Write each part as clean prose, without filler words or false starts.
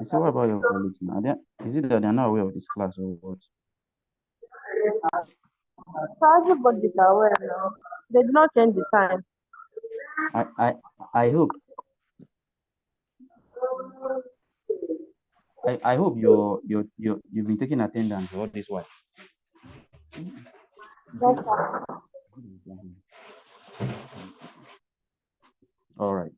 So what about your colleagues now? Is it that they're not aware of this class or what? So everybody is aware now. They did not change the time. I I I hope I hope you've been taking attendance all this while. Yes, sir. All right.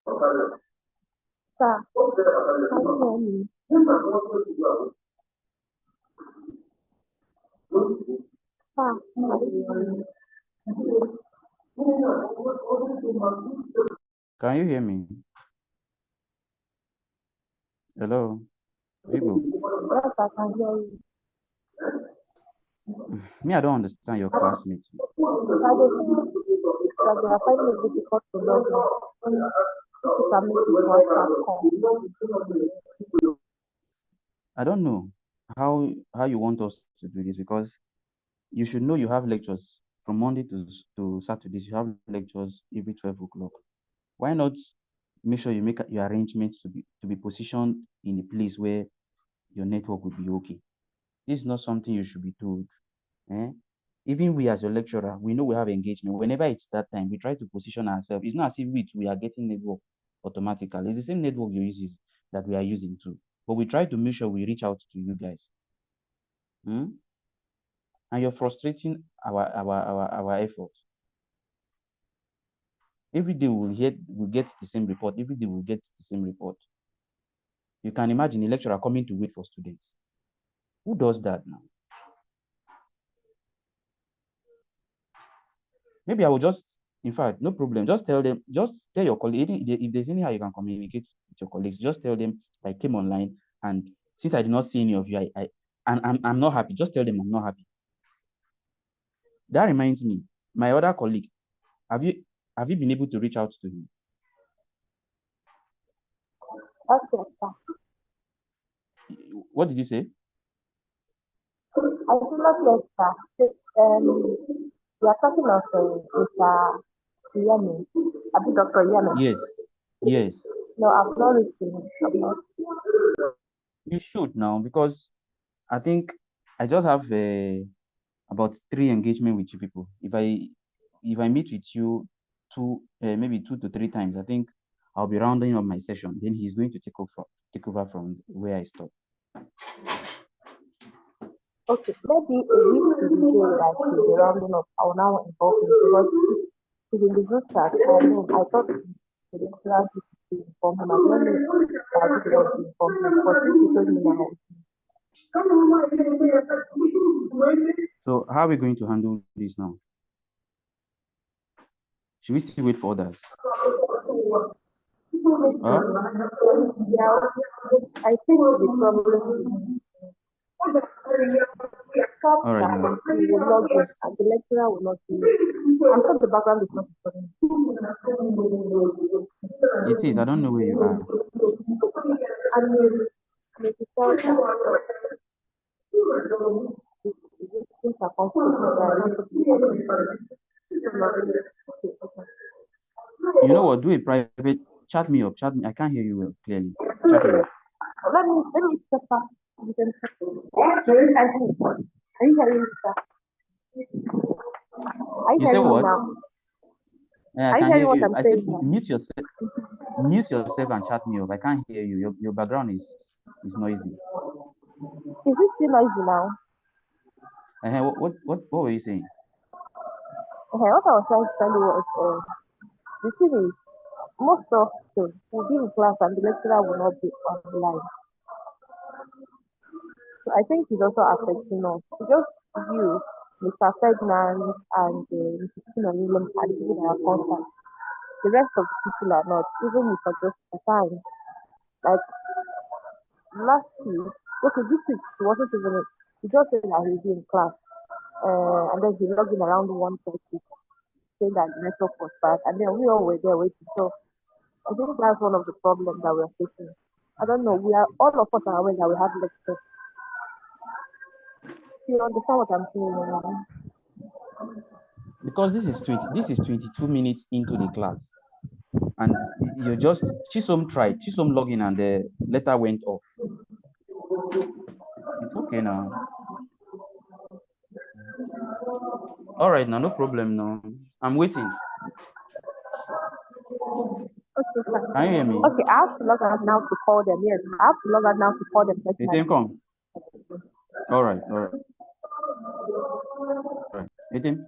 Sir, can you hear me? Sir, Can you hear me? Hello, Vigo. yes, I can hear you. Me, I don't understand your classmate. I just that they are finding it difficult to log in. If you can make it WhatsApp call. I don't know how you want us to do this, because you should know you have lectures from Monday to Saturdays. You have lectures every 12 o'clock. Why not make sure you make your arrangements to be positioned in a place where your network will be okay? This is not something you should be told. Eh? Even we as your lecturer, we know we have engagement. Whenever it's that time, we try to position ourselves. It's not as if we are getting network automatically. It's the same network you use that we are using too. But we try to make sure we reach out to you guys. And you're frustrating our effort. Every day we'll get the same report. Every day we'll get the same report. You can imagine a lecturer coming to wait for students. Who does that now? Maybe I will just, in fact, no problem. Just tell them, just tell your colleague, if there's any how you can communicate with your colleagues, just tell them I came online, and since I did not see any of you, I'm not happy. Just tell them I'm not happy. That reminds me, my other colleague, have you been able to reach out to him? Okay, sir. What did you say? I do not yet, sir. We are talking of Mr. Yemen. Abi Dr. Yemen. Yes. No, I've not reached him. You should now, because I think I just have about 3 engagement with you people. If I meet with you maybe 2 to 3 times, I think I'll be rounding up my session. Then he's going to take over from where I stopped. Okay, maybe a week to the day that he'll be rounding up, I'll now involve him because he's in the group chat. I thought the lecturer to inform him. I don't know that I did not inform him, but since he told me now. So how are we going to handle this now? Should we still wait for others? Huh? Yeah, I think the problem All right now. he will not go, and the lecturer will not do it. I'm sure the background is not important. It is. I don't know where you are. And Mrs. things are complicated. You know what? Do a private. Chat me up. Chat me. I can't hear you well clearly. Chat me up. Let me step back. You can check. Are you hearing me, sir? Are you You say hearing me what? now? Yeah, I Are you can hearing hear what you. I'm I said saying now? mute yourself. Mute yourself and chat me up. I can't hear you. Your background is noisy. Is it still noisy now? What were you saying? Okay, what I was trying to tell you was, the thing is, most of the will be in class and the lecturer will not be online. So I think it's also affecting us. It's just you, Mr. Ferdinand, and Mrs. William are the people that are constant. The rest of the people are not. Even Mr. Joseph Asylum. Like last week, okay, this week he wasn't even. He just said that he'll be in class, and then he logged in around 1:30, saying that the network was bad, and then we all were there waiting. So I think that's one of the problems that we're facing. I don't know. We are all of us are aware that we have lectures. You understand what I'm saying now? Because this is 22 minutes into the class, and you're just Chisom login, and the letter went off. It's okay now. All right now, no problem now. I'm waiting. Okay, sir. Can you hear me? Okay, I have to log out now to call them. Yes, I have to log out now to call them. You didn't come. All right. You didn't.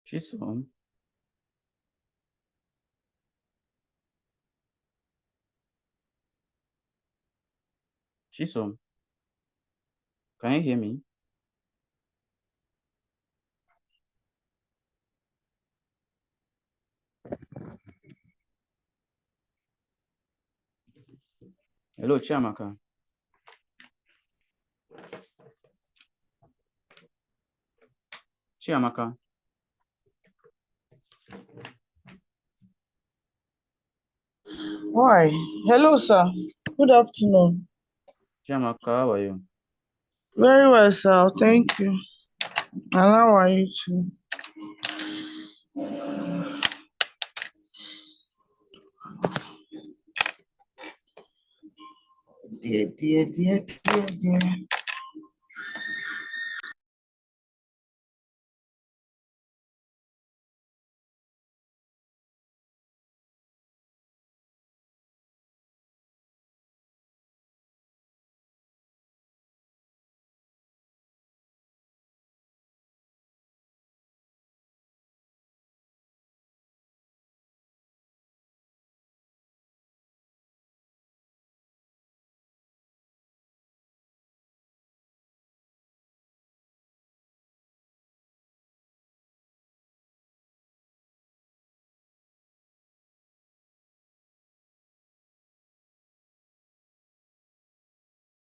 C-ISOWN. C-ISOWN. Can you hear me? Hello, Chiamaka. Chiamaka. Why? Hello, sir. Good afternoon. Chiamaka, how are you? Very well, sir. Thank you. And how are you too? Dear.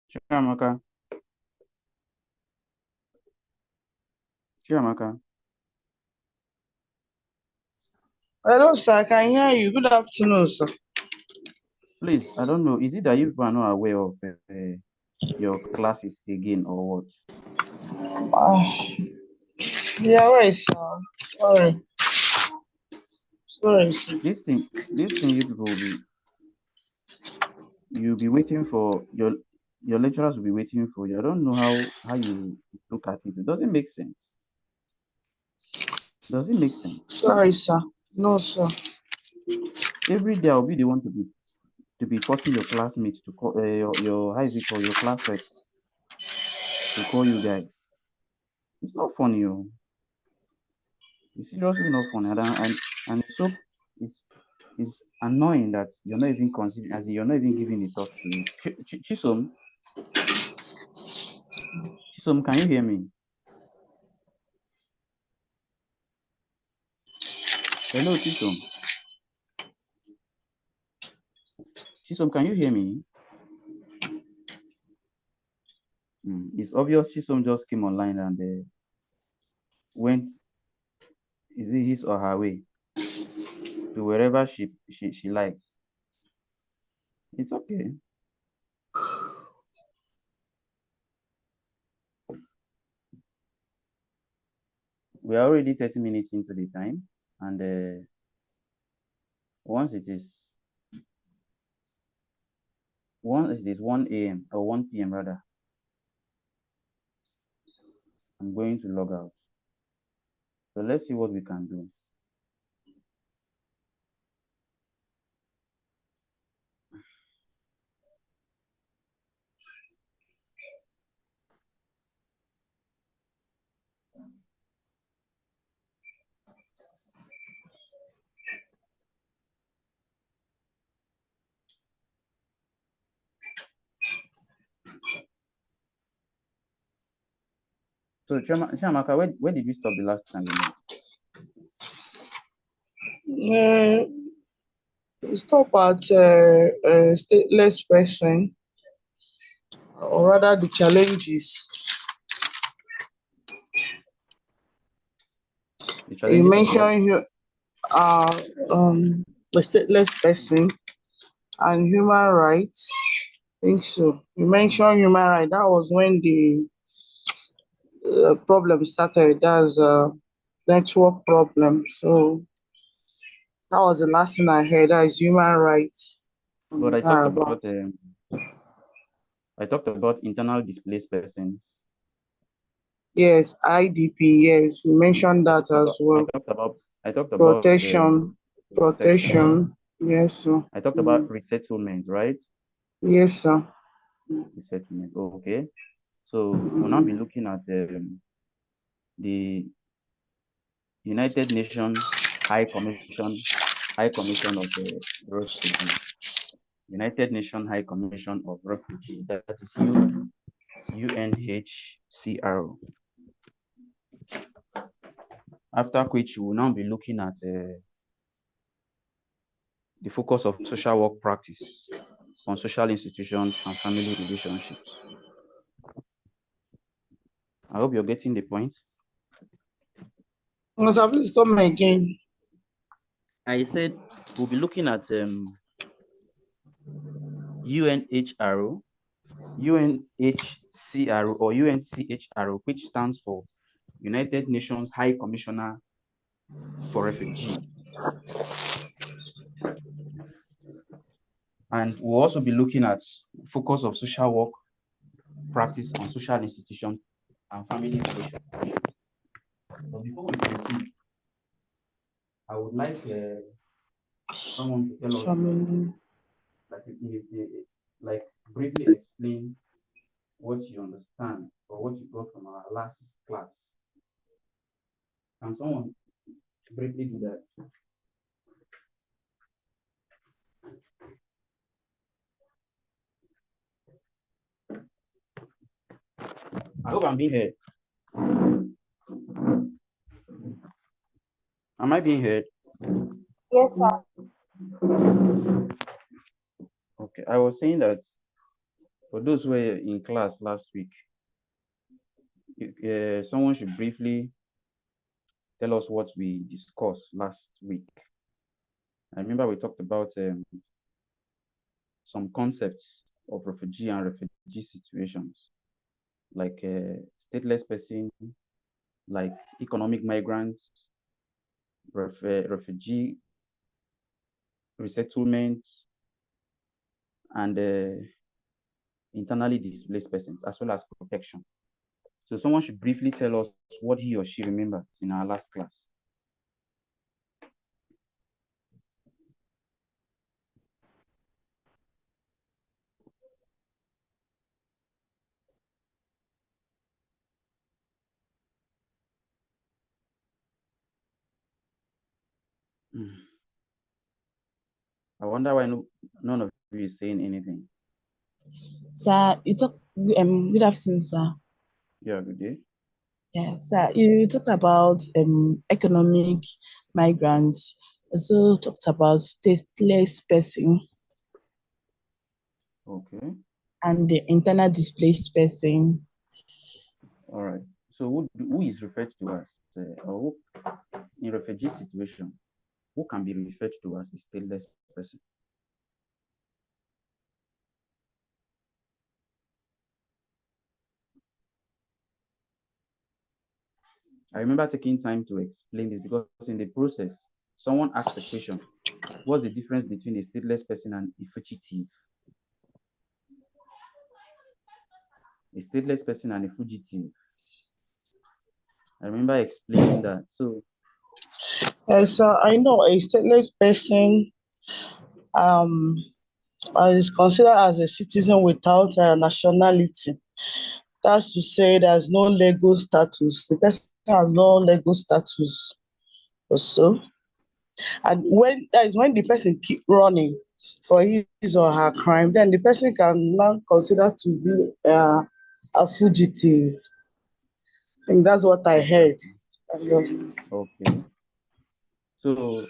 Chiamaka. Chiamaka. Hello, sir. I can hear you. Good afternoon, sir. Please, I don't know. Is it that you people are not aware of your classes again or what? Yeah, right, sir. Sorry. Sorry, sir. This thing you people you'll be waiting for your lecturers will be waiting for you. I don't know how you look at it. It doesn't make sense. Does it make sense? Sorry, sir. No, sir. Every day I'll be the one to be forcing your classmates to call your how is it called your class rep to call you guys. It's not funny, oh. It's seriously not funny, and it's so it's annoying that you're not even considering, as in you're not even giving the thought to it. Chisom, can you hear me? Hello, Chisom. Chisom, can you hear me? It's obvious Chisom just came online and went, is it his or her way to wherever she likes. It's okay. We are already 30 minutes into the time, and once it is 1 a.m. or 1 p.m. rather, I'm going to log out. So let's see what we can do. So Chiamaka, where did we stop the last time we met? Stop at stateless person, or rather the challenges. The You challenges of what? mentioned the stateless person and human rights. I think so. You mentioned human rights. That was when the problem started. That's a network problem. So that was the last thing I heard. That is human rights. But About. I talked about internal displaced persons. Yes, IDP. Yes, you mentioned I that talked about as well. I talked about Protection. protection. Protection. Yes, sir. I talked about resettlement, right? Yes, sir. Resettlement. Oh, okay. So we'll now be looking at the United Nations High Commission of Refugee. United Nations High Commission of Refugee. That is UNHCR. After which we will now be looking at the focus of social work practice on social institutions and family relationships. I hope you're getting the point. Sir, please come again. I said we'll be looking at UNHCR or UNCHR, which stands for United Nations High Commissioner for Refugee. And we'll also be looking at focus of social work practice on social institutions and family relations. But before we proceed, I would like someone to tell us, like briefly explain what you understand or what you got from our last class. Can someone briefly do that? I hope I'm being heard. Am I being heard? Yes, sir. Okay, I was saying that for those who were in class last week, someone should briefly tell us what we discussed last week. I remember we talked about some concepts of refugee and refugee situations, like stateless person, like economic migrants, refugee resettlement, and internally displaced persons, as well as protection. So someone should briefly tell us what he or she remembers in our last class. I wonder why none of you is saying anything. Sir, you talked, good afternoon, sir. Yeah, good day. Yeah, sir, you talked about economic migrants, also talked about stateless person Okay. and the internal displaced person. All right. So who is referred to as, or who, in refugee situation, who can be referred to as a stateless person? I remember taking time to explain this because in the process, someone asked the question, what's the difference between a stateless person and a fugitive? A stateless person and a fugitive. I remember explaining that. So Yes, sir, I know a stateless person is considered as a citizen without nationality. That's to say there's no legal status. The person has no legal status also. And when that is when the person keep running for his or her crime, then the person can now consider to be a fugitive. I think that's what I heard. okay. So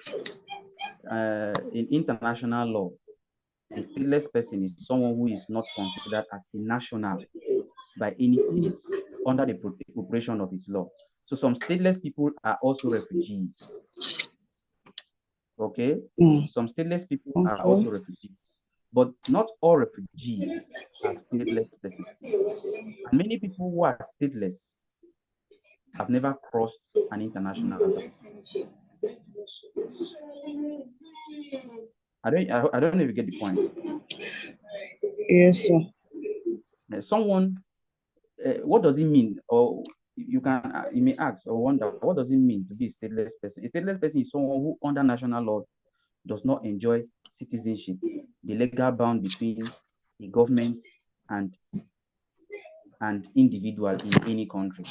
in international law, a stateless person is someone who is not considered as a national by any state under the operation of its law. So some stateless people are also refugees. Okay? Some stateless people are Okay. also refugees. But not all refugees are stateless persons. And many people who are stateless have never crossed an international line. I don't know if you get the point. Yes, sir. Someone, what does it mean? Or you may ask or wonder, what does it mean to be a stateless person? A stateless person is someone who, under national law, does not enjoy citizenship, the legal bound between the government and individual in any country.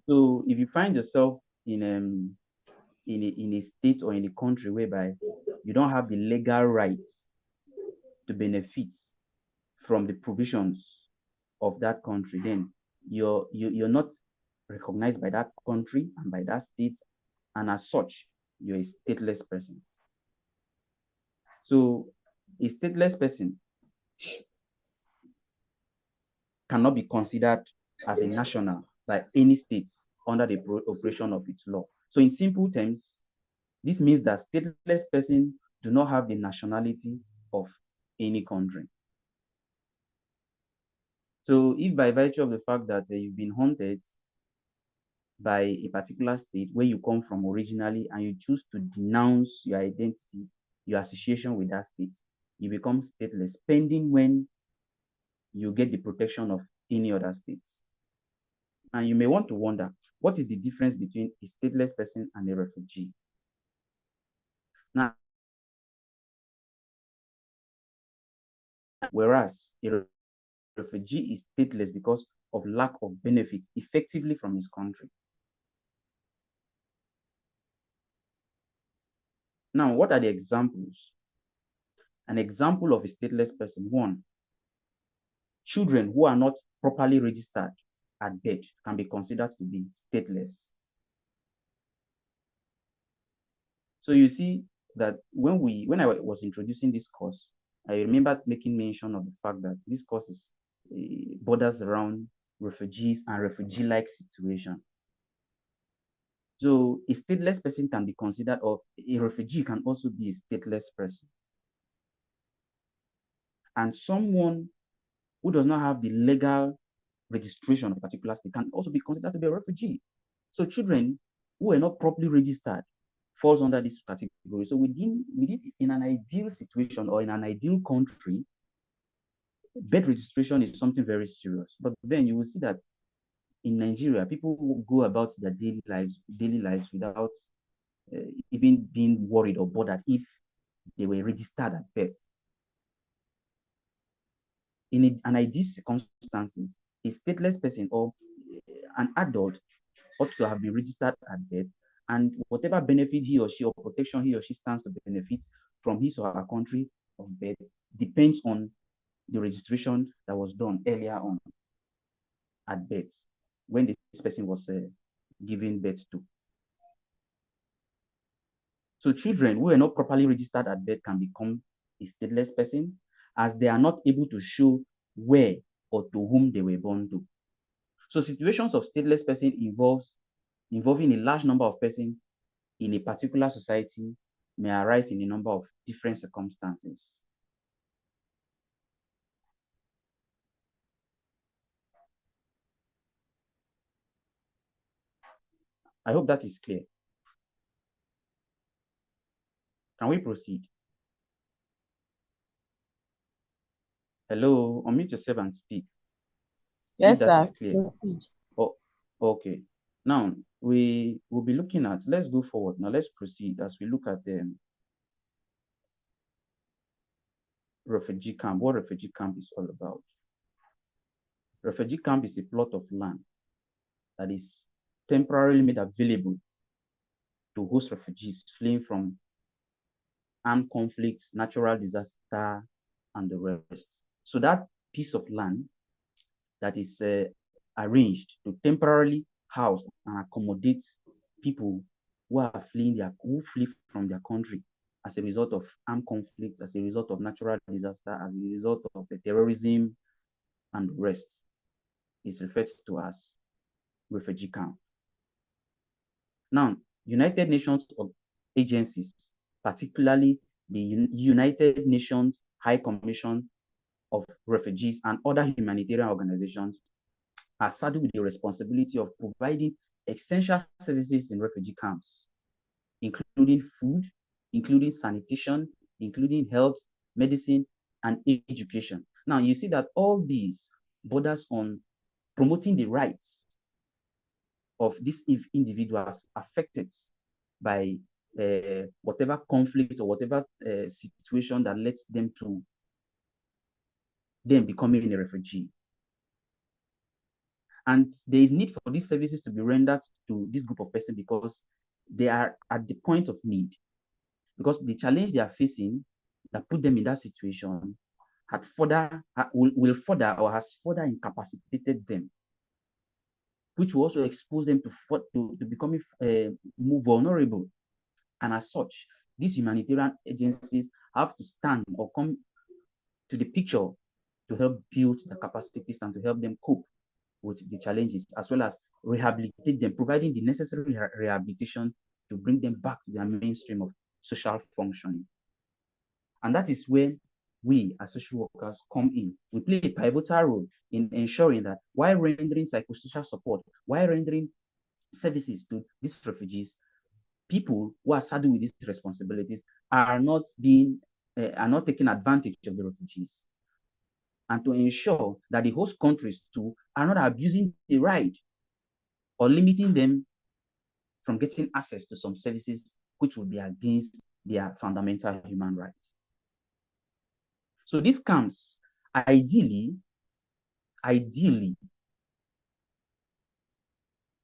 So if you find yourself in a state or in a country whereby you don't have the legal rights to benefit from the provisions of that country, then you're not recognized by that country and by that state, and as such, you're a stateless person. So a stateless person cannot be considered as a national like any state under the operation of its law. So in simple terms, this means that stateless persons do not have the nationality of any country. So if by virtue of the fact that you've been haunted by a particular state where you come from originally and you choose to denounce your identity, your association with that state, you become stateless pending when you get the protection of any other states. And you may want to wonder, what is the difference between a stateless person and a refugee? Now, whereas a refugee is stateless because of lack of benefits effectively from his country. Now, what are the examples? An example of a stateless person: one, children who are not properly registered at birth can be considered to be stateless. So you see that when I was introducing this course, I remember making mention of the fact that this course is borders around refugees and refugee-like situation. So a stateless person can be considered, or a refugee can also be a stateless person. And someone who does not have the legal registration of a particular state can also be considered to be a refugee. So children who are not properly registered falls under this category. So within in an ideal situation or in an ideal country, birth registration is something very serious. But then you will see that in Nigeria, people will go about their daily lives without even being worried or bothered if they were registered at birth. In an ideal circumstances, a stateless person or an adult ought to have been registered at birth, and whatever benefit he or she or protection he or she stands to benefit from his or her country of birth depends on the registration that was done earlier on at birth when this person was given birth to. So children who are not properly registered at birth can become a stateless person, as they are not able to show where or to whom they were born to. So situations of stateless person involving a large number of persons in a particular society may arise in a number of different circumstances. I hope that is clear. Can we proceed? Hello, unmute yourself and speak. Yes, if that sir. is clear. Oh, okay. Now we will be looking at, let's go forward. Now let's proceed as we look at the refugee camp, what refugee camp is all about. Refugee camp is a plot of land that is temporarily made available to host refugees fleeing from armed conflicts, natural disaster, and the rest. So that piece of land that is arranged to temporarily house and accommodate people who are who flee from their country as a result of armed conflict, as a result of natural disaster, as a result of terrorism and the rest, is referred to as refugee camp. Now, United Nations agencies, particularly the United Nations High Commission of Refugees and other humanitarian organizations, are saddled with the responsibility of providing essential services in refugee camps, including food, including sanitation, including health, medicine, and education. Now, you see that all these borders on promoting the rights of these individuals affected by whatever conflict or whatever situation that led them to them becoming a refugee. And there is need for these services to be rendered to this group of persons because they are at the point of need. Because the challenge they are facing that put them in that situation will further or has further incapacitated them, which will also expose them to becoming more vulnerable. And as such, these humanitarian agencies have to stand or come to the picture to help build the capacities and to help them cope with the challenges, as well as rehabilitate them, providing the necessary rehabilitation to bring them back to their mainstream of social functioning. And that is where we as social workers come in. We play a pivotal role in ensuring that while rendering psychosocial support, while rendering services to these refugees, people who are saddled with these responsibilities are not taking advantage of the refugees, and to ensure that the host countries too are not abusing the right or limiting them from getting access to some services which would be against their fundamental human rights. So these camps, ideally,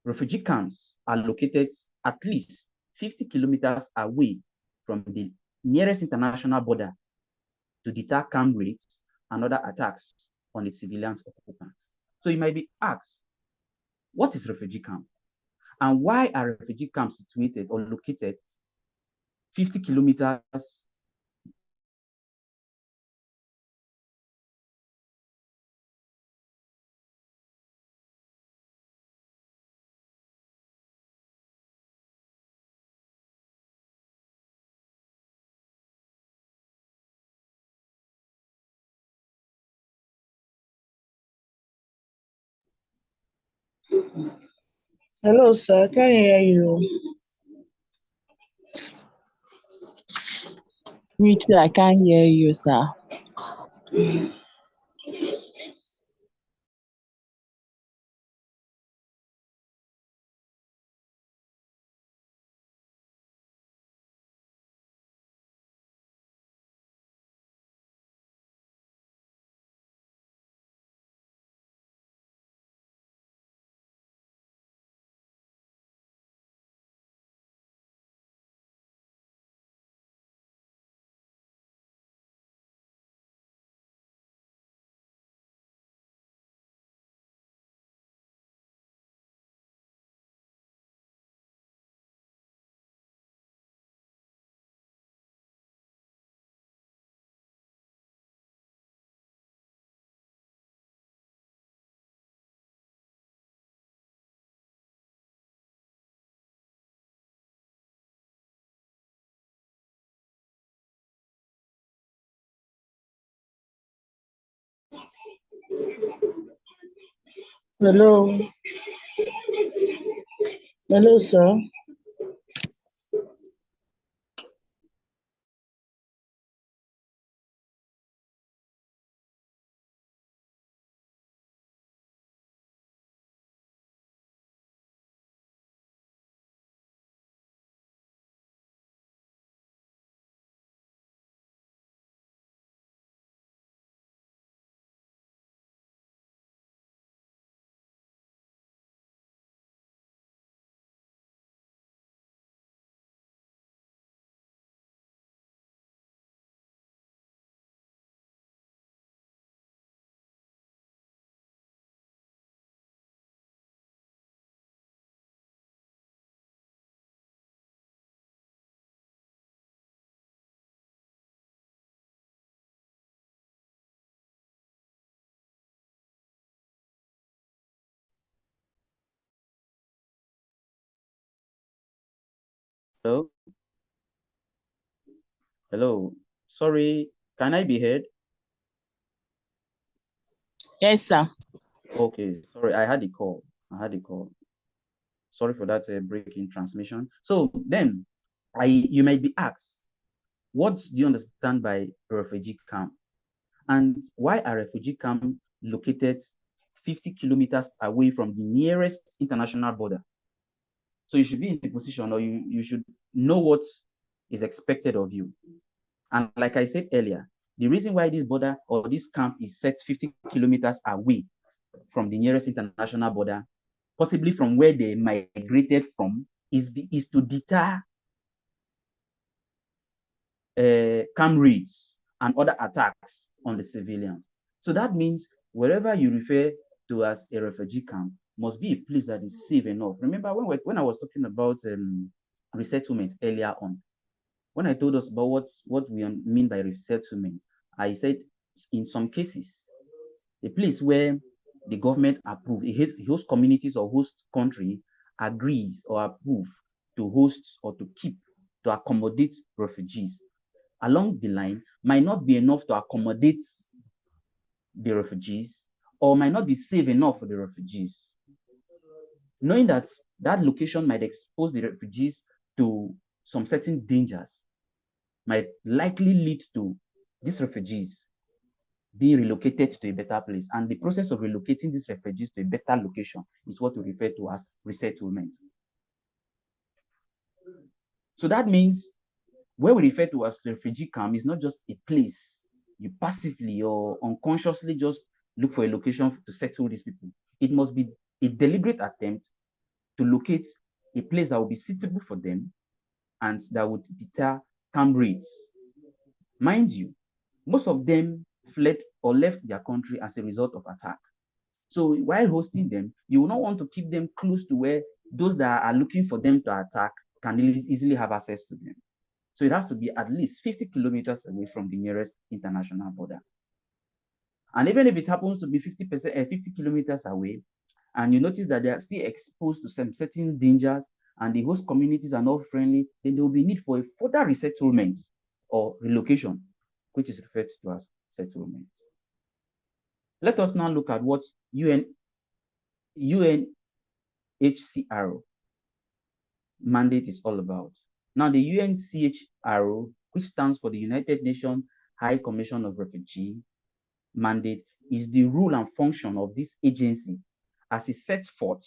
refugee camps are located at least 50 kilometers away from the nearest international border to deter camp raids and other attacks on the civilian occupants. So you might be asked, what is refugee camp? And why are refugee camps situated or located 50 kilometers Hello, sir. I can't hear you. Me too, I can't hear you, sir. Hello. Hello, sir. Hello? Hello? Sorry, can I be heard? Yes, sir. Okay, sorry, I had a call. Sorry for that break in transmission. So then, you might be asked, what do you understand by refugee camp? And why are refugee camp located 50 kilometers away from the nearest international border? So you should be in a position, or you should know what is expected of you. And like I said earlier, the reason why this border or this camp is set 50 kilometers away from the nearest international border, possibly from where they migrated from, is to deter camp raids and other attacks on the civilians. So that means wherever you refer to as a refugee camp must be a place that is safe enough. Remember when I was talking about resettlement earlier on, when I told us about what we mean by resettlement, I said in some cases, a place where the government approve, a host communities or host country agrees or approve to host or to keep, to accommodate refugees along the line might not be enough to accommodate the refugees or might not be safe enough for the refugees. Knowing that that location might expose the refugees to some certain dangers might likely lead to these refugees being relocated to a better place. And the process of relocating these refugees to a better location is what we refer to as resettlement. So that means where we refer to as refugee camp is not just a place you passively or unconsciously just look for a location to settle these people. It must be a deliberate attempt to locate a place that will be suitable for them and that would deter camp raids. Mind you, most of them fled or left their country as a result of attack. So while hosting them, you will not want to keep them close to where those that are looking for them to attack can easily have access to them. So it has to be at least 50 kilometers away from the nearest international border. And even if it happens to be 50 kilometers away, and you notice that they are still exposed to some certain dangers and the host communities are not friendly, then there will be need for a further resettlement or relocation, which is referred to as settlement. Let us now look at what UNHCR mandate is all about. Now, the UNHCR, which stands for the United Nations High Commission of Refugee mandate, is the rule and function of this agency as it sets forth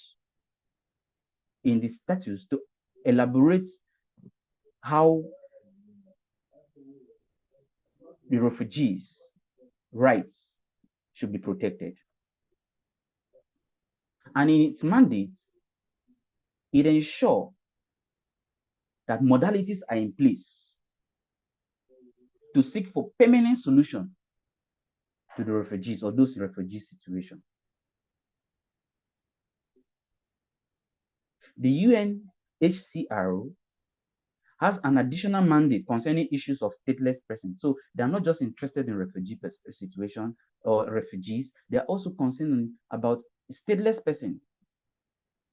in the statutes to elaborate how the refugees' rights should be protected. And in its mandates, it ensures that modalities are in place to seek for permanent solution to the refugees or those refugee situations. The UNHCR has an additional mandate concerning issues of stateless persons. So they are not just interested in refugee situation or refugees, they are also concerned about stateless persons.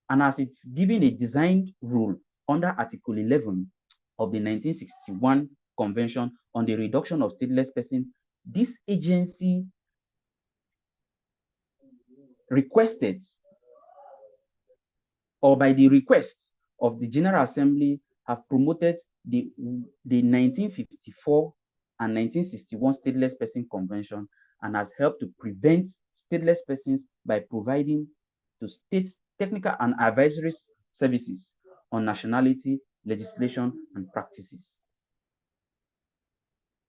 And as it's given a designed rule under Article 11 of the 1961 Convention on the Reduction of Stateless Persons, this agency requested, or by the request of the General Assembly, have promoted the 1954 and 1961 Stateless Person Convention and has helped to prevent stateless persons by providing to states technical and advisory services on nationality, legislation, and practices.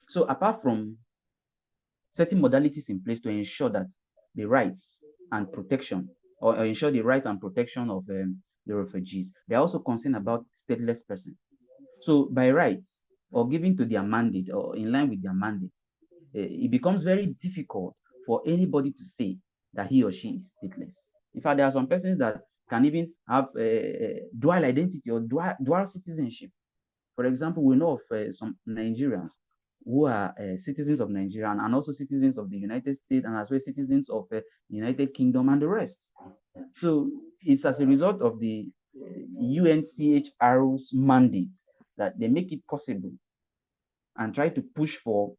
So apart from setting modalities in place to ensure that the rights and protection, or ensure the rights and protection of the refugees, they are also concerned about stateless persons. So by rights, or given to their mandate, or in line with their mandate, it becomes very difficult for anybody to say that he or she is stateless. In fact, there are some persons that can even have dual identity or dual citizenship. For example, we know of some Nigerians who are citizens of Nigeria and also citizens of the United States and as well citizens of the United Kingdom and the rest. So it's as a result of the UNHCR's mandate that they make it possible and try to push for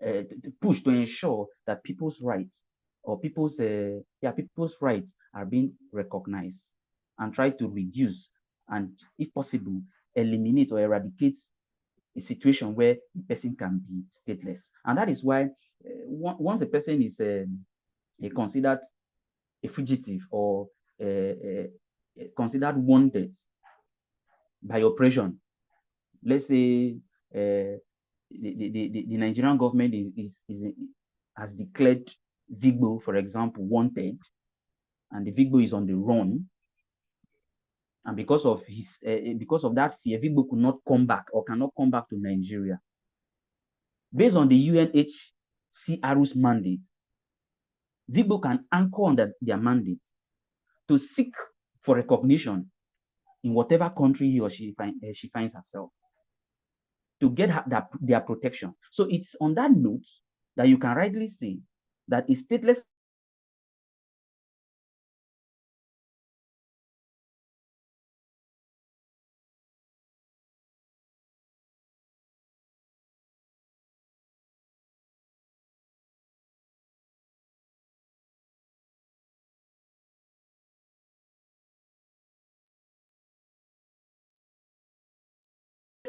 to ensure that people's rights or people's rights are being recognized and try to reduce and, if possible, eliminate or eradicate a situation where the person can be stateless. And that is why once a person is considered a fugitive or considered wanted by oppression, let's say the Nigerian government has declared Vigbo, for example, wanted, and the Vigbo is on the run, and because of that fear, Vigbo could not come back or cannot come back to Nigeria. Based on the UNHCR's mandate, Vigbo can anchor on their mandate to seek for recognition in whatever country he or she finds herself, to get their protection. So it's on that note that you can rightly say that a stateless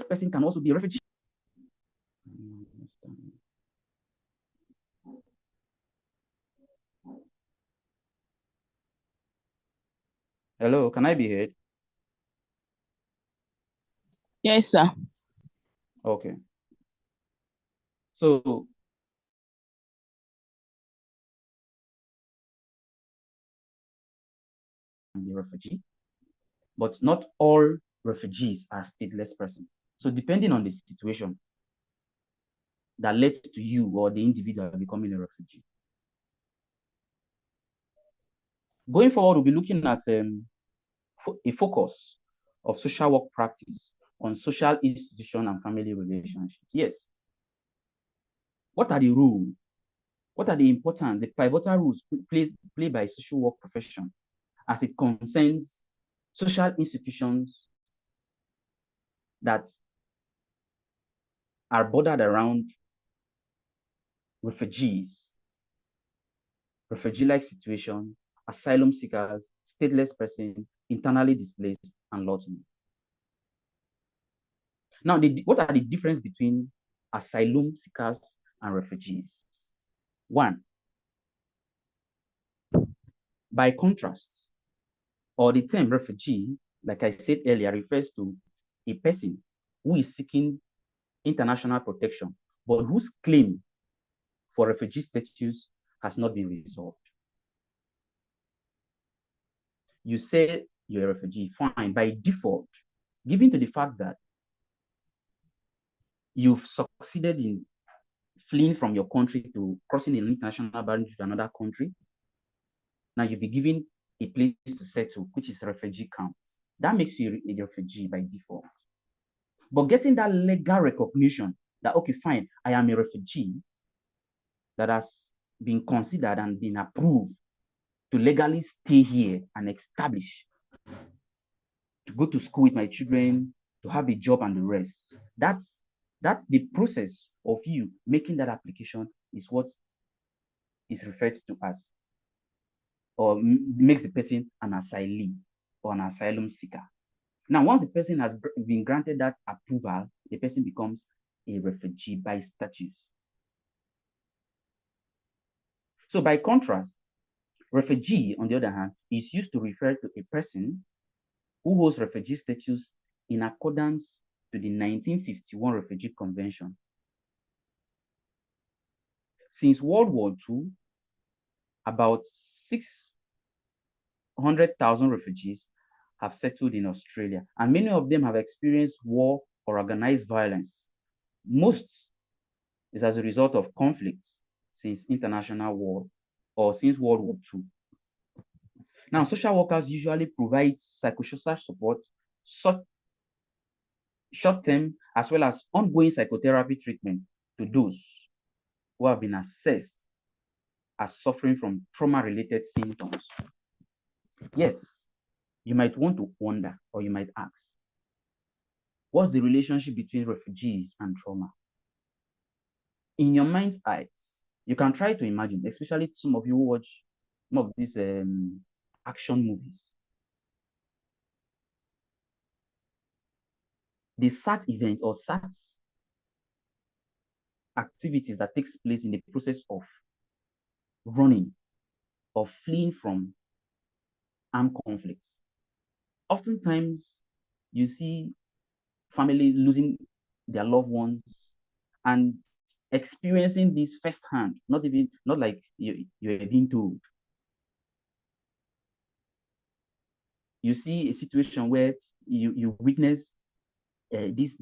person can also be a refugee. Hello, can I be heard? Yes, sir. Okay. So be a refugee, but not all refugees are stateless persons. So depending on the situation that led to you or the individual becoming a refugee. Going forward, we'll be looking at a focus of social work practice on social institution and family relationships. Yes. What are the rules? What are the important, the pivotal roles played by social work profession as it concerns social institutions that are bordered around refugees, refugee-like situation, asylum seekers, stateless persons, internally displaced, and lots more. Now, what are the difference between asylum seekers and refugees? One, by contrast, or the term refugee, like I said earlier, refers to a person who is seeking international protection, but whose claim for refugee status has not been resolved. You say you're a refugee, fine, by default, given to the fact that you've succeeded in fleeing from your country to crossing an international boundary to another country, now you'll be given a place to settle, which is a refugee camp. That makes you a refugee by default. But getting that legal recognition that, okay, fine, I am a refugee that has been considered and been approved to legally stay here and establish, to go to school with my children, to have a job and the rest. That's the process of you making that application is what is referred to as, or makes the person an asylee or an asylum seeker. Now, once the person has been granted that approval, the person becomes a refugee by statute. So by contrast, refugee, on the other hand, is used to refer to a person who holds refugee status in accordance to the 1951 Refugee Convention. Since World War II, about 600,000 refugees have settled in Australia, and many of them have experienced war or organized violence. Most is as a result of conflicts since international war or since World War II. Now, social workers usually provide psychosocial support, short-term as well as ongoing psychotherapy treatment to those who have been assessed as suffering from trauma-related symptoms. Yes, you might want to wonder, or you might ask, what's the relationship between refugees and trauma? In your mind's eyes, you can try to imagine, especially some of you who watch some of these action movies. The SAT event or SAT activities that takes place in the process of running or fleeing from armed conflicts. Oftentimes, you see family losing their loved ones and experiencing this firsthand, not like you're being told. you see a situation where you witness these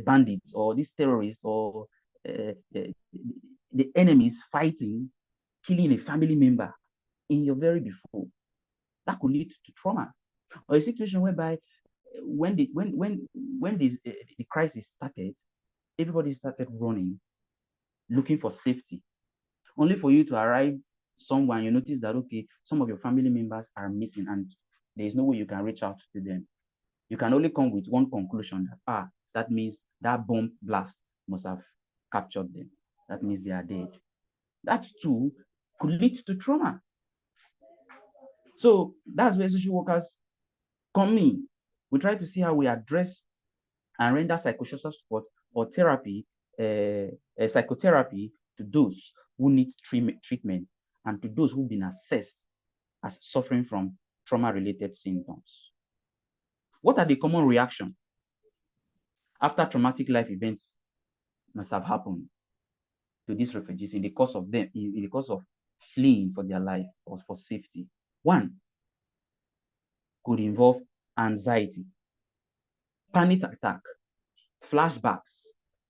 bandits or these terrorists or the enemies fighting, killing a family member in your very before, that could lead to trauma. Or a situation whereby when the crisis started, everybody started running, looking for safety, only for you to arrive somewhere and you notice that, okay, some of your family members are missing and there is no way you can reach out to them. You can only come with one conclusion that, that means that bomb blast must have captured them. That means they are dead. That too could lead to trauma. So that's where social workers come in. We try to see how we address and render psychosocial support or therapy, psychotherapy to those who need treatment and to those who've been assessed as suffering from trauma-related symptoms. What are the common reactions after traumatic life events must have happened to these refugees in the course of fleeing for their life or for safety? One could involve anxiety, panic attack, flashbacks,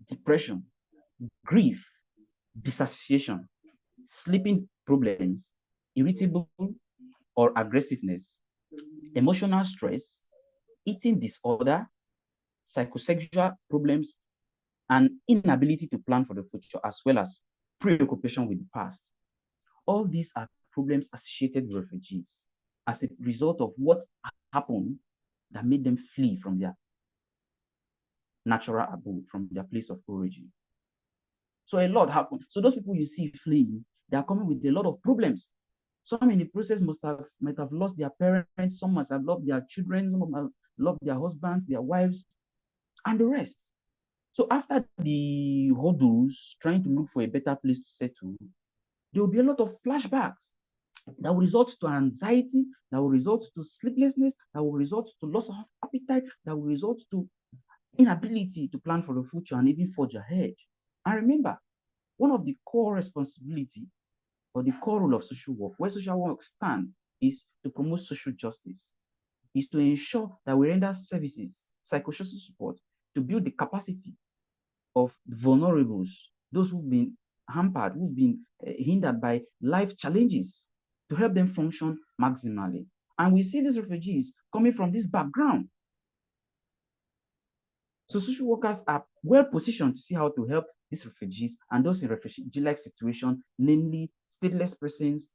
depression, grief, dissociation, sleeping problems, irritable or aggressiveness, emotional stress, eating disorder, psychosexual problems, and inability to plan for the future, as well as preoccupation with the past. All these are problems associated with refugees as a result of what happened that made them flee from their natural abode, from their place of origin. So a lot happened. So those people you see fleeing, they are coming with a lot of problems. Some in the process might have lost their parents, some must have lost their children, some have lost their husbands, their wives, and the rest. So after the hurdles, trying to look for a better place to settle, there will be a lot of flashbacks that will result to anxiety, that will result to sleeplessness, that will result to loss of appetite, that will result to inability to plan for the future and even forge ahead. And remember, one of the core responsibility or the core role of social work, where social work stands, is to promote social justice, is to ensure that we render services, psychosocial support, to build the capacity of vulnerables, those who've been hampered, who've been hindered by life challenges, to help them function maximally. And we see these refugees coming from this background. So social workers are well positioned to see how to help these refugees and those in refugee-like situation, namely stateless persons,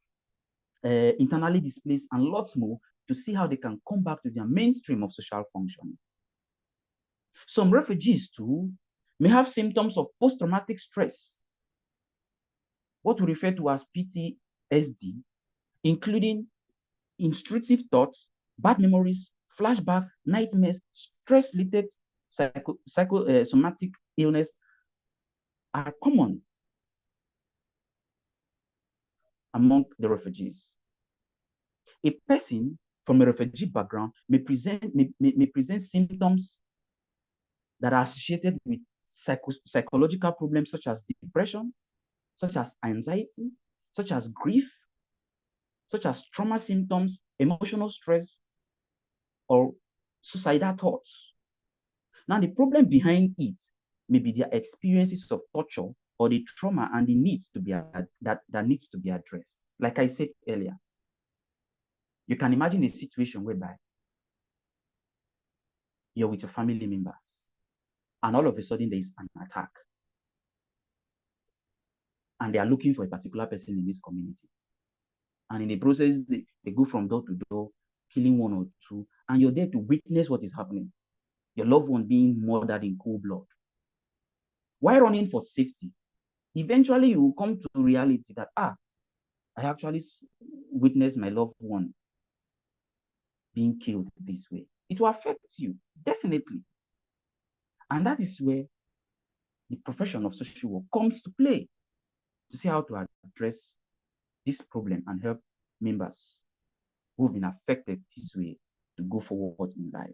internally displaced, and lots more, to see how they can come back to their mainstream of social functioning. Some refugees too may have symptoms of post-traumatic stress, what we refer to as PTSD, including intrusive thoughts, bad memories, flashback, nightmares, stress-related psychosomatic illness are common among the refugees. A person from a refugee background may present symptoms that are associated with psychological problems such as depression, such as anxiety, such as grief, such as trauma symptoms, emotional stress, or suicidal thoughts. Now, the problem behind it may be their experiences of torture or the trauma and the needs to be that needs to be addressed. Like I said earlier, you can imagine a situation whereby you're with your family members and all of a sudden there is an attack and they are looking for a particular person in this community. And in the process, they go from door to door, killing one or two, and you're there to witness what is happening. Your loved one being murdered in cold blood. Why running for safety? Eventually, you will come to reality that, I actually witnessed my loved one being killed this way. It will affect you, definitely. And that is where the profession of social work comes to play, to see how to address this problem and help members who have been affected this way to go forward in life.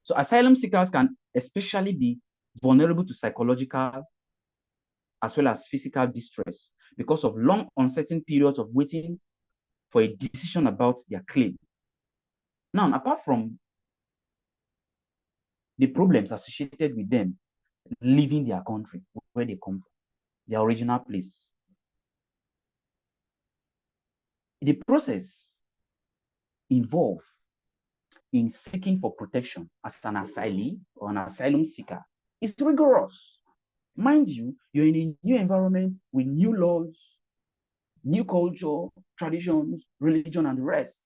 So asylum seekers can especially be vulnerable to psychological as well as physical distress because of long, uncertain periods of waiting for a decision about their claim. Now, apart from the problems associated with them leaving their country, where they come from, their original place, the process involved in seeking for protection as an asylee or an asylum seeker is rigorous. Mind you, you're in a new environment with new laws, new culture, traditions, religion, and the rest.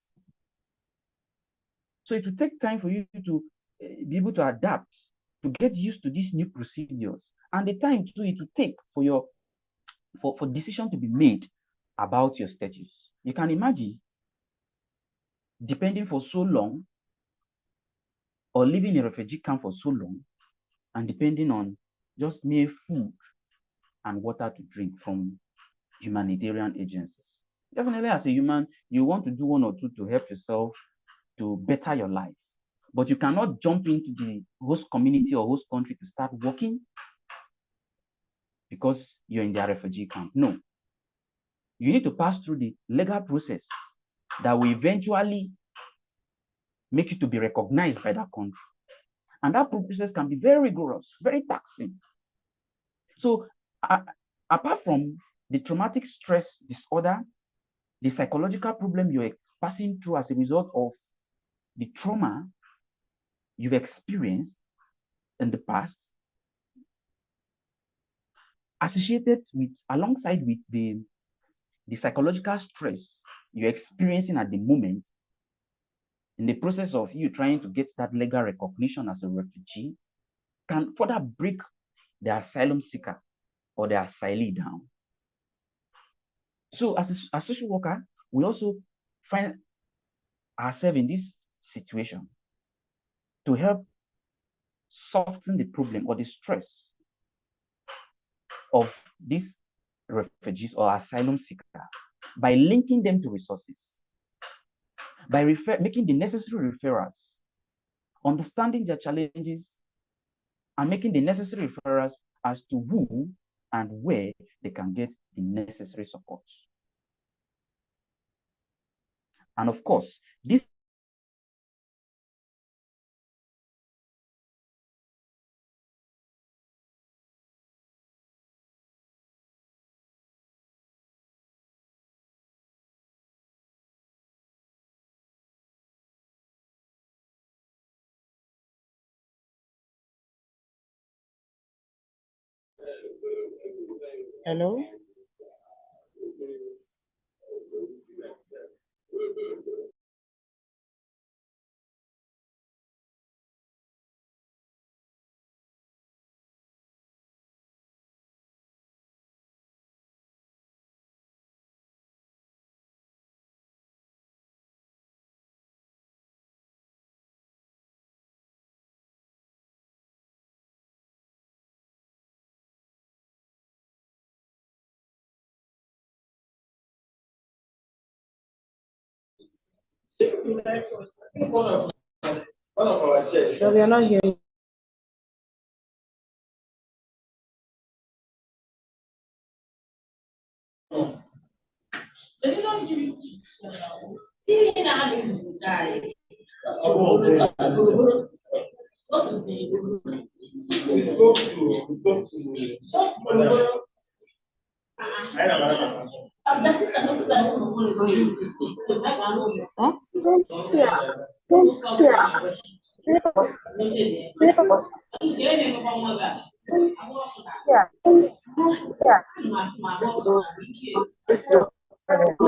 So it will take time for you to be able to adapt, to get used to these new procedures, and the time too it will take for your for decision to be made about your status. You can imagine depending for so long or living in a refugee camp for so long and depending on just mere food and water to drink from humanitarian agencies. Definitely, as a human, you want to do one or two to help yourself to better your life. But you cannot jump into the host community or host country to start working because you're in their refugee camp. No. You need to pass through the legal process that will eventually make you to be recognized by that country. And that process can be very rigorous, very taxing. So apart from the traumatic stress disorder, the psychological problem you're passing through as a result of the trauma you've experienced in the past, associated with, alongside with the psychological stress you're experiencing at the moment in the process of you trying to get that legal recognition as a refugee, can further break the asylum seeker or the asylee down. So as a social worker, we also find ourselves in this situation to help soften the problem or the stress of these refugees or asylum seeker by linking them to resources, by making the necessary referrals, understanding their challenges, and making the necessary referrals as to who and where they can get the necessary support. And of course, this Hello? So we are not hearing.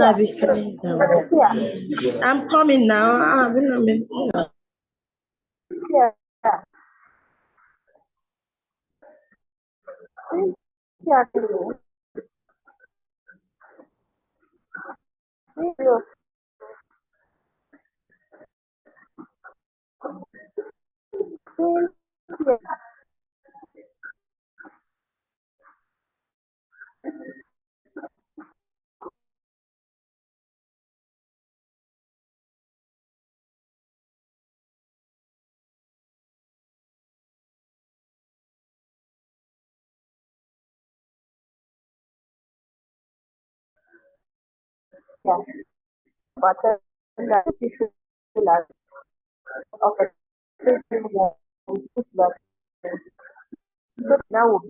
I'll be coming down. I'm coming now. Yeah, but that issue like of a certain one put that so now will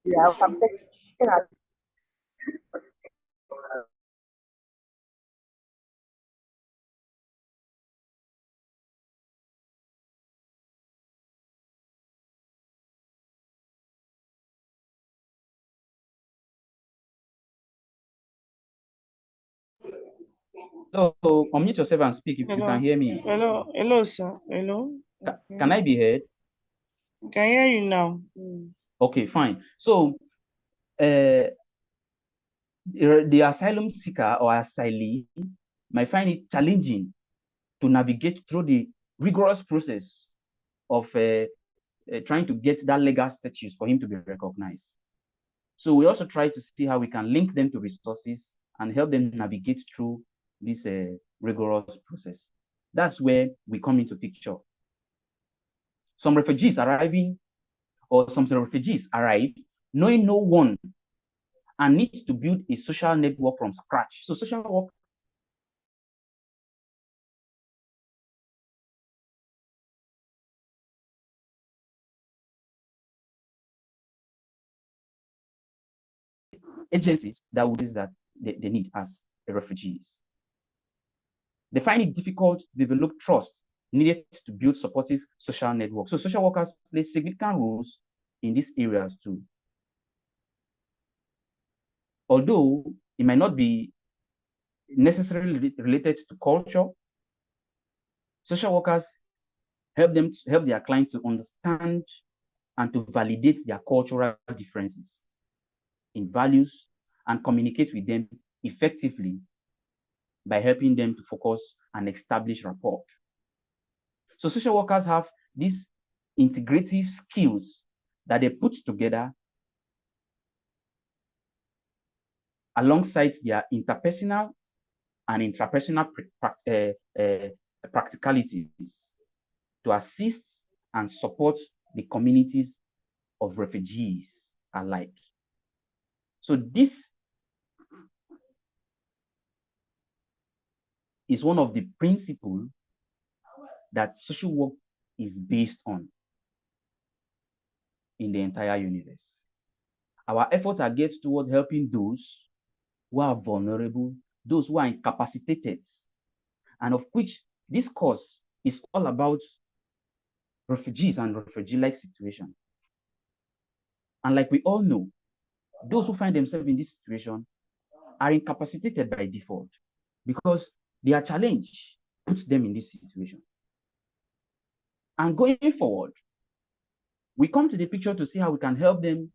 be I'm taking at So unmute yourself and speak if you can hear me. Hello, sir. Hello. Okay. Can I be heard? I can hear you now. Okay, fine. So the asylum seeker or asylee might find it challenging to navigate through the rigorous process of trying to get that legal status for him to be recognized. So we also try to see how we can link them to resources and help them navigate through this rigorous process. That's where we come into picture. Some refugees arrive knowing no one and need to build a social network from scratch. So social work agencies that would that they need as refugees. They find it difficult to develop trust needed to build supportive social networks. So social workers play significant roles in these areas too. Although it might not be necessarily related to culture, social workers help their clients to understand and to validate their cultural differences in values and communicate with them effectively by helping them to focus and establish rapport. So social workers have these integrative skills that they put together alongside their interpersonal and intrapersonal practicalities to assist and support the communities of refugees alike. So this is one of the principles that social work is based on in the entire universe. Our efforts are geared toward helping those who are vulnerable, those who are incapacitated, and of which this course is all about refugees and refugee-like situation. And like we all know, those who find themselves in this situation are incapacitated by default because their challenge puts them in this situation. And going forward, we come to the picture to see how we can help them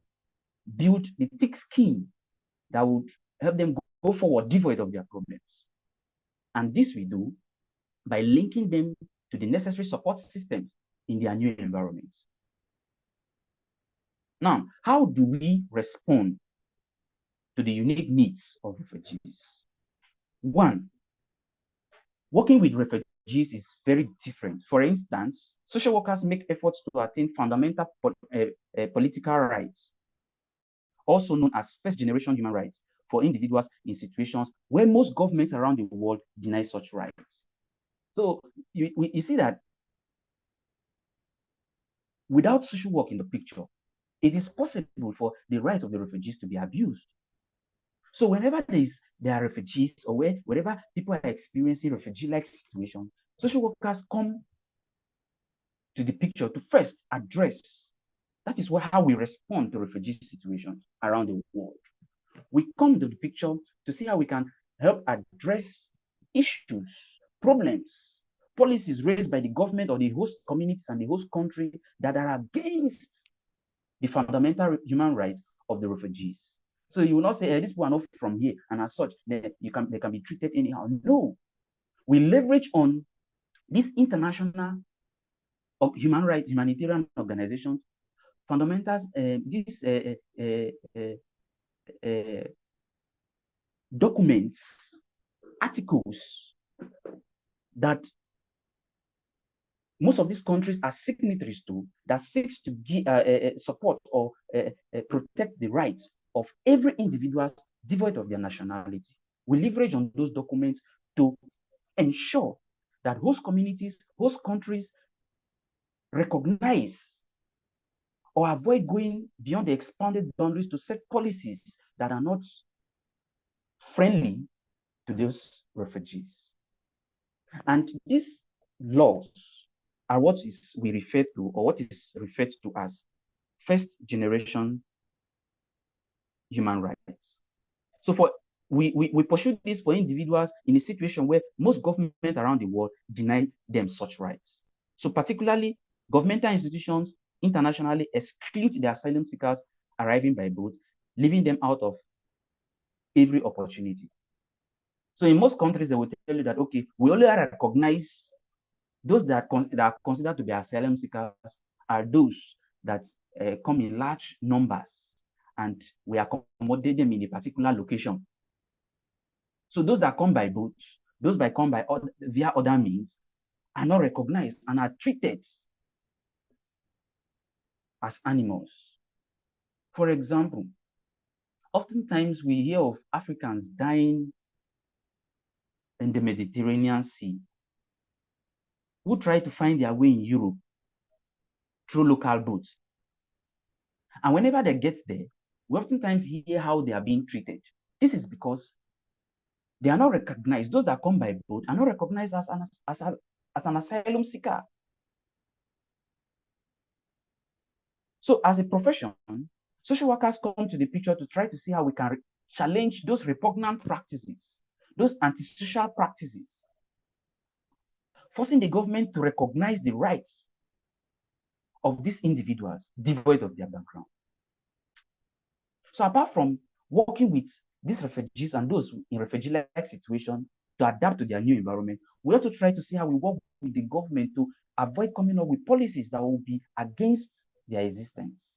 build the thick skin that would help them go forward devoid of their problems. And this we do by linking them to the necessary support systems in their new environment. Now, how do we respond to the unique needs of refugees? One, working with refugees is very different. For instance, social workers make efforts to attain fundamental political rights, also known as first-generation human rights, for individuals in situations where most governments around the world deny such rights. So you see that without social work in the picture, it is possible for the rights of the refugees to be abused. So whenever there are refugees or wherever people are experiencing refugee-like situation, social workers come to the picture to first address. That is how we respond to refugee situations around the world. We come to the picture to see how we can help address issues, problems, policies raised by the government or the host communities and the host country that are against the fundamental human rights of the refugees. So you will not say, hey, these people are not from here, and as such, they can be treated anyhow. No, we leverage on these international human rights, humanitarian organizations, fundamentals, these documents, articles that most of these countries are signatories to, that seeks to give, support or protect the rights of every individual devoid of their nationality. We leverage on those documents to ensure that host communities, host countries recognize or avoid going beyond the expanded boundaries to set policies that are not friendly to those refugees. And these laws are what is we refer to, or what is referred to as first generation human rights. So we pursue this for individuals in a situation where most governments around the world deny them such rights. So particularly governmental institutions internationally exclude the asylum seekers arriving by boat, leaving them out of every opportunity. So in most countries, they will tell you that, okay, we only recognize those that are considered to be asylum seekers are those that come in large numbers, and we accommodate them in a particular location. So those that come by boat, those that come by via other means, are not recognized and are treated as animals. For example, oftentimes we hear of Africans dying in the Mediterranean Sea who try to find their way in Europe through local boats. And whenever they get there, we oftentimes hear how they are being treated. This is because they are not recognized. Those that come by boat are not recognized as an asylum seeker. So as a profession, social workers come to the picture to try to see how we can challenge those repugnant practices, those antisocial practices, forcing the government to recognize the rights of these individuals devoid of their background. So apart from working with these refugees and those in refugee-like situation to adapt to their new environment, we also try to see how we work with the government to avoid coming up with policies that will be against their existence.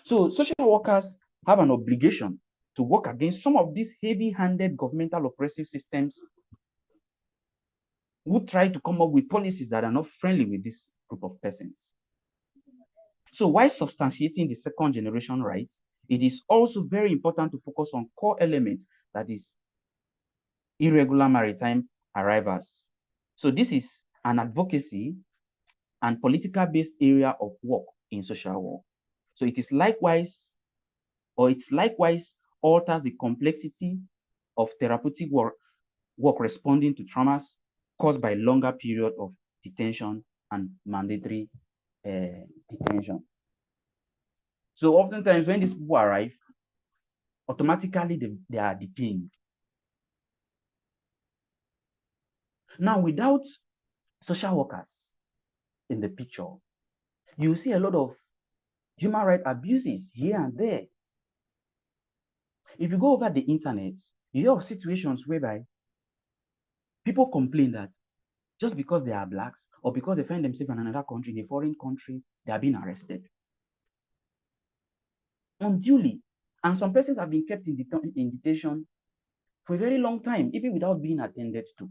So social workers have an obligation to work against some of these heavy-handed governmental oppressive systems who try to come up with policies that are not friendly with this group of persons. So while substantiating the second generation rights, it is also very important to focus on core elements, that is irregular maritime arrivals. So this is an advocacy and political-based area of work in social work. So it likewise alters the complexity of therapeutic work responding to traumas caused by longer period of detention and mandatory detention. So oftentimes when these people arrive, automatically they are detained. Now, without social workers in the picture, you see a lot of human rights abuses here and there. If you go over the internet, you hear of situations whereby people complain that just because they are blacks or because they find themselves in another country, in a foreign country, they are being arrested unduly. And some persons have been kept in detention for a very long time, even without being attended to.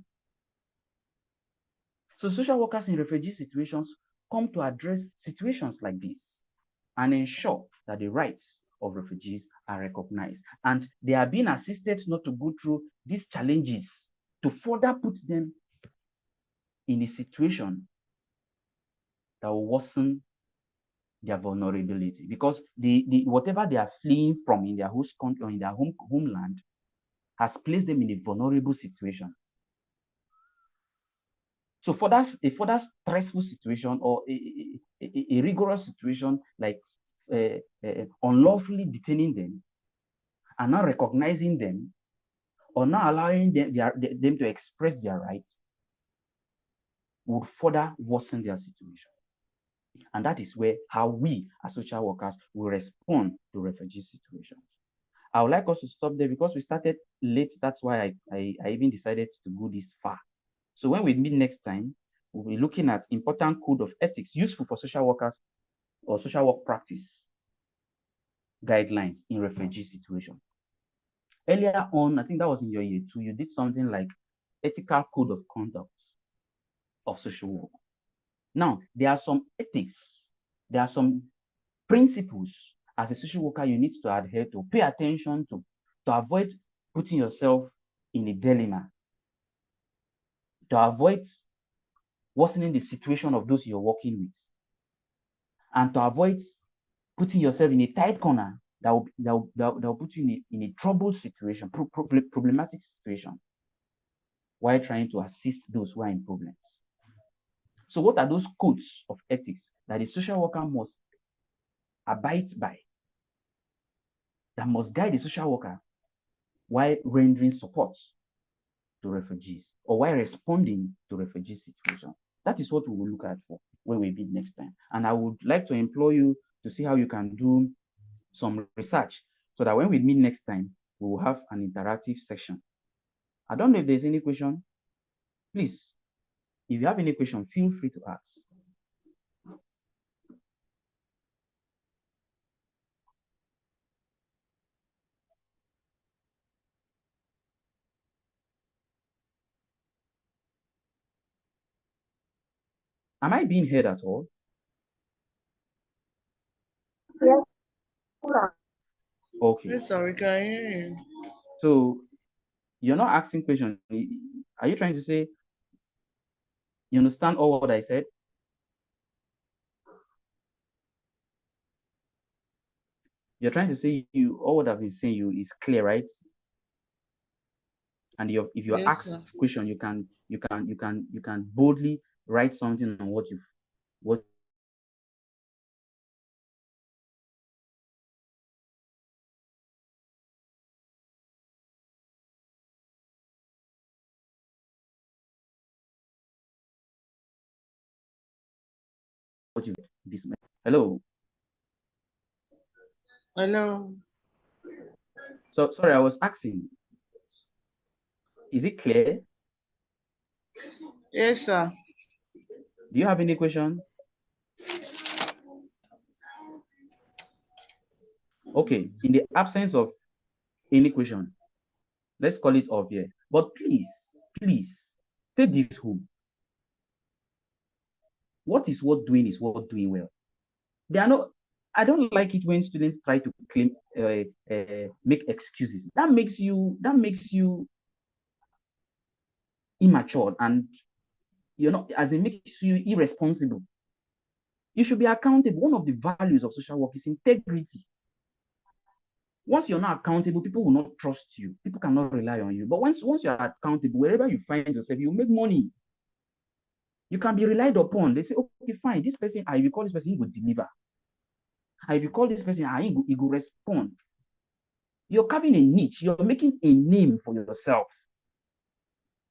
So social workers in refugee situations come to address situations like this and ensure that the rights of refugees are recognized. And they are being assisted not to go through these challenges to further put them in a situation that will worsen their vulnerability, because whatever they are fleeing from in their host country or in their homeland has placed them in a vulnerable situation. So for that, a further stressful situation or a rigorous situation like unlawfully detaining them and not recognizing them or not allowing them to express their rights would further worsen their situation. And that is how we as social workers will respond to refugee situations. I would like us to stop there because we started late. That's why I even decided to go this far. So when we meet next time, we'll be looking at important code of ethics useful for social workers or social work practice guidelines in refugee situation. Earlier on, I think that was in your year 2, you did something like ethical code of conduct of social work. Now, there are some ethics, there are some principles as a social worker you need to adhere to, pay attention to avoid putting yourself in a dilemma, to avoid worsening the situation of those you're working with, and to avoid putting yourself in a tight corner that will put you in a troubled situation, problematic situation, while trying to assist those who are in problems. So what are those codes of ethics that a social worker must abide by, that must guide the social worker while rendering support to refugees or while responding to refugee situation? That is what we will look at for when we meet next time. And I would like to implore you to see how you can do some research so that when we meet next time, we will have an interactive session. I don't know if there's any question. Please, if you have any question, feel free to ask. Am I being heard at all? Yes, sir. Okay. Yes, sir, we can hear you. So you're not asking questions. Are you trying to say you understand all what I said? You're trying to say all what I've been saying you is clear, right? And if you Yes, ask sir. question, you can boldly write something on what you this. Hello. Hello. So sorry, I was asking. Is it clear? Yes, sir. Do you have any question? Okay. In the absence of any question, let's call it off here. But please take this home. What is worth doing is worth doing well. There are no. I don't like it when students try to claim, make excuses. That makes you immature, and as it makes you irresponsible. You should be accountable. One of the values of social work is integrity. Once you're not accountable, people will not trust you. People cannot rely on you. But once you're accountable, wherever you find yourself, you make money. You can be relied upon. They say, okay, fine, this person, if you call this person, he will deliver. And if you call this person, he will respond. You're carving a niche. You're making a name for yourself.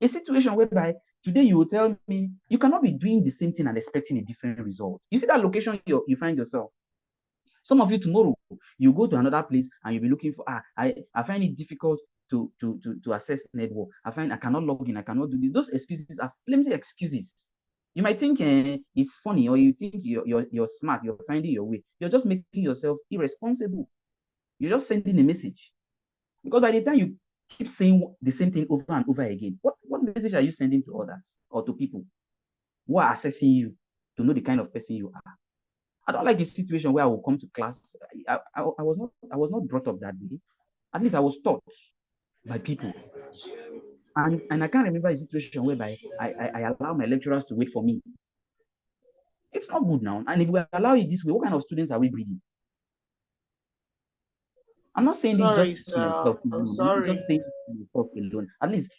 A situation whereby today you will tell me you cannot be doing the same thing and expecting a different result. You see that location you find yourself. Some of you tomorrow, you go to another place and you'll be looking for, I find it difficult to access network. I cannot log in, I cannot do this. Those excuses are flimsy excuses. You might think it's funny, or you think you're smart, you're finding your way. You're just making yourself irresponsible. You're just sending a message. Because by the time you keep saying the same thing over and over again, what message are you sending to others or to people who are assessing you to know the kind of person you are? I don't like a situation where I will come to class. I was not brought up that way. At least I was taught by people. And I can't remember a situation whereby I allow my lecturers to wait for me. It's not good now. And if we allow it this way, what kind of students are we breeding? I'm not saying this Sorry, just to sir. myself alone. I'm not Sorry. just saying it to myself alone. At least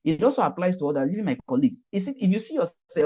it also applies to others, even my colleagues. If you see yourself